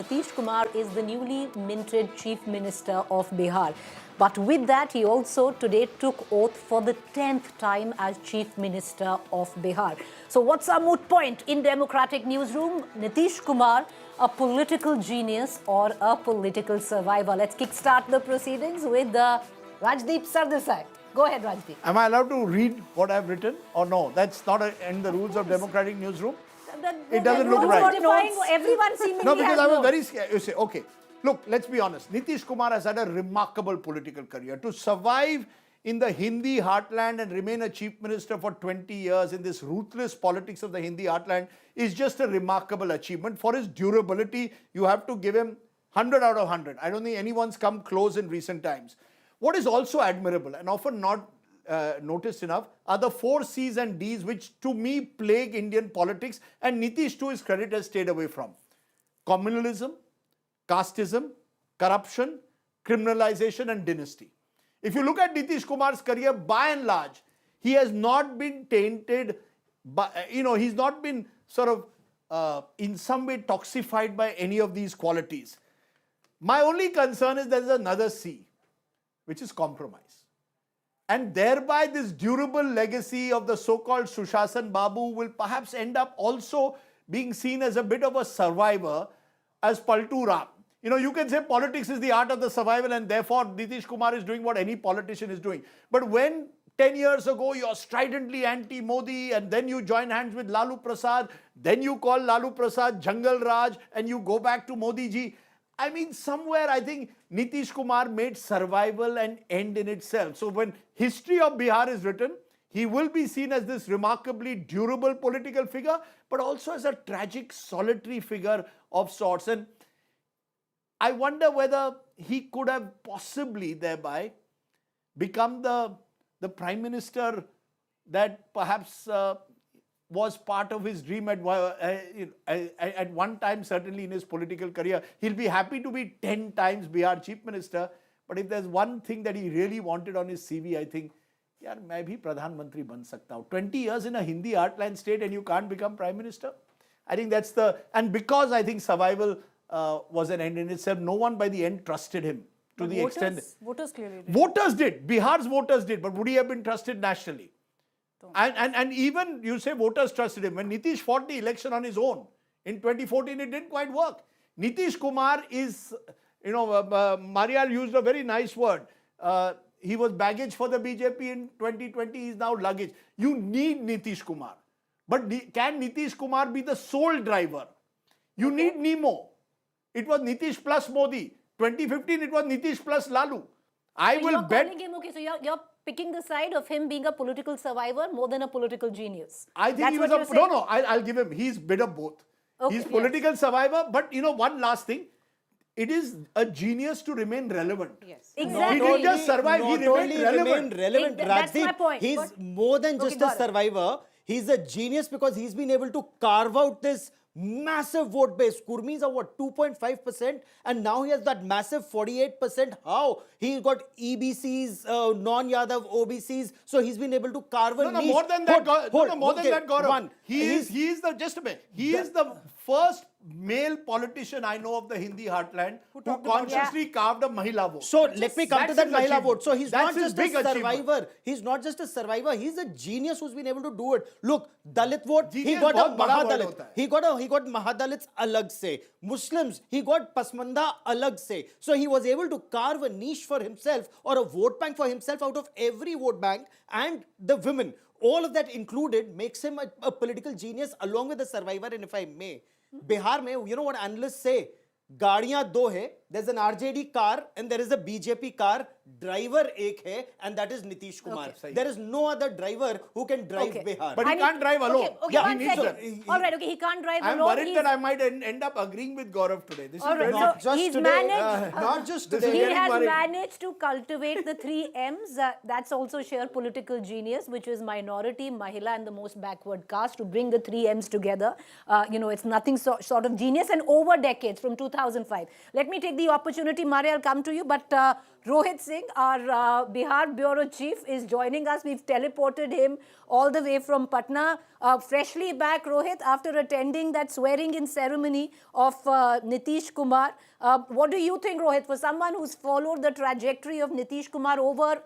Nitish Kumar is the newly minted Chief Minister of Bihar. But with that, he also today took oath for the 10th time as Chief Minister of Bihar. So what's our moot point in Democratic Newsroom? Nitish Kumar, a political genius or a political survivor? Let's kickstart the proceedings with Rajdeep Sardesai. Go ahead, Rajdeep. Am I allowed to read what I've written or no? That's not in the rules of Democratic Newsroom. It doesn't look right. Everyone seemingly No, because has I was notes. very scared. You say, okay, look, let's be honest. Nitish Kumar has had a remarkable political career. To survive in the Hindi heartland and remain a chief minister for 20 years in this ruthless politics of the Hindi heartland is just a remarkable achievement. For his durability, you have to give him 100 out of 100. I don't think anyone's come close in recent times. What is also admirable and often not noticed enough are the 4 C's and D's which to me plague Indian politics, and Nitish to his credit has stayed away from. Communalism, casteism, corruption, criminalization and dynasty. If you look at Nitish Kumar's career, by and large, he has not been tainted, by, he's not been sort of in some way toxified by any of these qualities. My only concern is there is another C, which is compromise. And thereby this durable legacy of the so-called Sushasan Babu will perhaps end up also being seen as a bit of a survivor as Paltu Ram. You can say politics is the art of the survival and therefore Nitish Kumar is doing what any politician is doing. But when 10 years ago you're stridently anti-Modi and then you join hands with Lalu Prasad, then you call Lalu Prasad Jangal Raj and you go back to Modi ji. I mean, somewhere I think Nitish Kumar made survival an end in itself. So when history of Bihar is written, he will be seen as this remarkably durable political figure, but also as a tragic, solitary figure of sorts. And I wonder whether he could have possibly thereby become the prime minister that perhaps was part of his dream at one time, certainly in his political career. He'll be happy to be 10 times Bihar chief minister, but if there's one thing that he really wanted on his CV, I think, yaar, main bhi Pradhan Mantri ban sakta hu. 20 years in a Hindi heartland state and you can't become prime minister? I think that's and because I think survival was an end in itself, no one by the end trusted him to the extent. Voters clearly did. Voters did. Bihar's voters did, but would he have been trusted nationally? And even you say voters trusted him. When Nitish fought the election on his own in 2014, it didn't quite work. Nitish Kumar is, Marial used a very nice word. He was baggage for the BJP in 2020. He is now luggage. You need Nitish Kumar. But can Nitish Kumar be the sole driver? You need Nemo. It was Nitish plus Modi. 2015, it was Nitish plus Lalu. I will bet. Okay, so you're picking the side of him being a political survivor more than a political genius. I think he was I'll give him. He's a bit of both. Okay, he's political survivor, but one last thing. It is a genius to remain relevant. Yes, exactly. He didn't just survive, he remained relevant. That's my point. He's more than just a survivor. He's a genius because he's been able to carve out this massive vote base. Kurmis are what, 2.5%, and now he has that massive 48%. How? He got EBCs, non-Yadav OBCs, so he's been able to carve a niche. More than that, Gaurav. He is the first male politician I know of the Hindi heartland who consciously carved a Mahila vote. So let me come to that Mahila vote. So he's not just a survivor. Achievement. He's not just a survivor. He's a genius who's been able to do it. Look, Dalit vote, he got a Mahadalit. He got Mahadalits alag se. Muslims, he got Pasmanda alag se. So he was able to carve a niche for himself or a vote bank for himself out of every vote bank, and the women. All of that included makes him a political genius along with a survivor. And if I may, Bihar mein, you know what analysts say? Gaadiyan do hai. There's an RJD car and there is a BJP car. Driver ek hai, and that is Nitish Kumar. Okay. There is no other driver who can drive Bihar. But he can't drive alone. Okay, he needs all right, he can't drive alone. I'm worried that I might end up agreeing with Gaurav today. This is not so just today. Not just today. He has managed to cultivate the 3 M's. That's also sheer political genius, which is minority, Mahila and the most backward caste. To bring the 3 M's together, it's nothing sort of genius, and over decades from 2005. Let me take the opportunity, Maria, I'll come to you, but Rohit says Singh, our Bihar Bureau Chief, is joining us. We've teleported him all the way from Patna. Freshly back, Rohit, after attending that swearing-in ceremony of Nitish Kumar. What do you think, Rohit, for someone who's followed the trajectory of Nitish Kumar over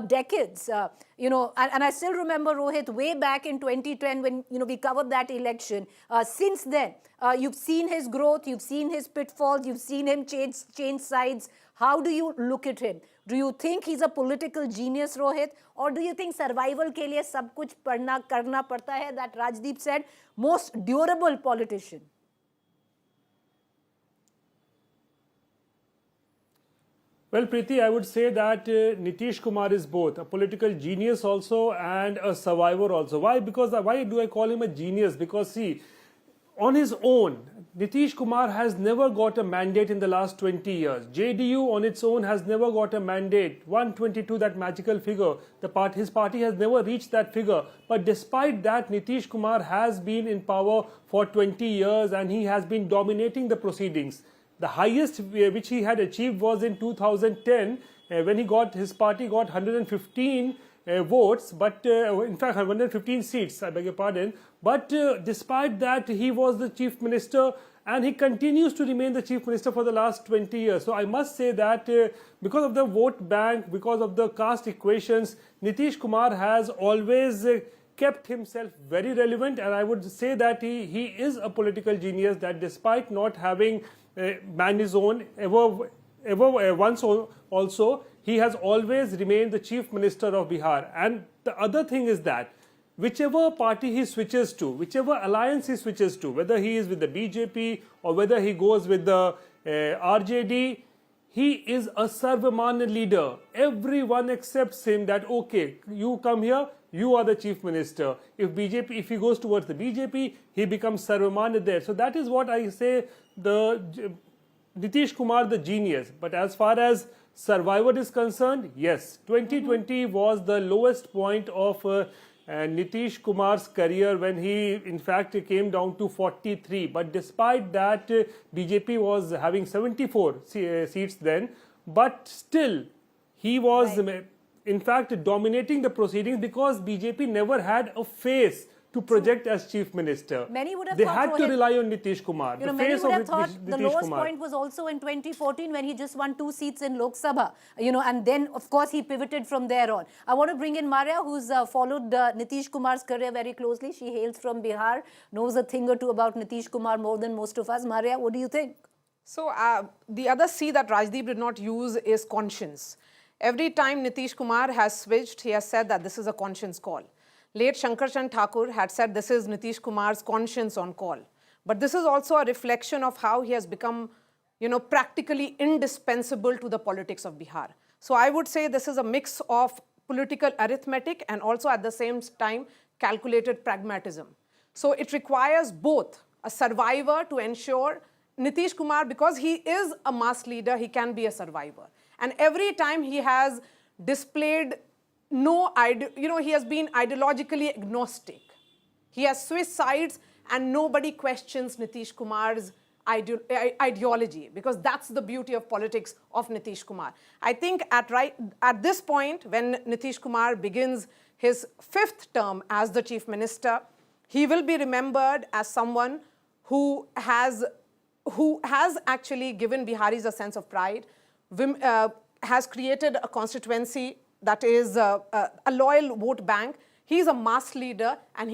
decades? And I still remember, Rohit, way back in 2010 when, we covered that election. Since then, you've seen his growth, you've seen his pitfalls, you've seen him change sides. How do you look at him? Do you think he's a political genius, Rohit? Or do you think survival ke liye sab kuch karna padta hai, that Rajdeep said, most durable politician? Well, Preeti, I would say that Nitish Kumar is both a political genius also and a survivor also. Why? Why do I call him a genius? Because see, on his own, Nitish Kumar has never got a mandate in the last 20 years. JDU on its own has never got a mandate. 122, that magical figure. His party has never reached that figure. But despite that, Nitish Kumar has been in power for 20 years and he has been dominating the proceedings. The highest which he had achieved was in 2010 when his party got 115 votes, but in fact 115 seats, I beg your pardon. But despite that, he was the chief minister and he continues to remain the chief minister for the last 20 years. So I must say that because of the vote bank, because of the caste equations, Nitish Kumar has always kept himself very relevant, and I would say that he is a political genius, that despite not having man his own once also, he has always remained the chief minister of Bihar. And the other thing is that whichever party he switches to, whichever alliance he switches to, whether he is with the BJP or whether he goes with the RJD, he is a Sarvamanya leader. Everyone accepts him that, okay, you come here, you are the chief minister. If he goes towards the BJP, he becomes Sarvamanya there. So that is what I say, Nitish Kumar, the genius. But as far as survivor is concerned, yes, 2020 was the lowest point of Nitish Kumar's career, when he in fact came down to 43. But despite that, BJP was having 74 seats then. But still, he was in fact dominating the proceedings because BJP never had a face to project as chief minister. Many would have they thought, had to rely on Nitish Kumar. Many would have thought the lowest point was also in 2014 when he just won 2 seats in Lok Sabha. And then of course he pivoted from there on. I want to bring in Maria, who's followed Nitish Kumar's career very closely. She hails from Bihar, knows a thing or two about Nitish Kumar more than most of us. Maria, what do you think? So the other C that Rajdeep did not use is conscience. Every time Nitish Kumar has switched, he has said that this is a conscience call. Late Shankar Chand Thakur had said this is Nitish Kumar's conscience on call. But this is also a reflection of how he has become, practically indispensable to the politics of Bihar. So I would say this is a mix of political arithmetic and also at the same time calculated pragmatism. So it requires both a survivor to ensure Nitish Kumar, because he is a mass leader, he can be a survivor. And every time he has displayed he has been ideologically agnostic. He has switched sides and nobody questions Nitish Kumar's ideology, because that's the beauty of politics of Nitish Kumar. I think at this point, when Nitish Kumar begins his 5th term as the chief minister, he will be remembered as someone who has actually given Biharis a sense of pride, has created a constituency that is a loyal vote bank. He's a mass leader, and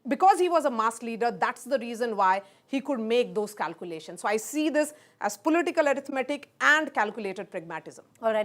because he was a mass leader, that's the reason why he could make those calculations. So I see this as political arithmetic and calculated pragmatism. All right.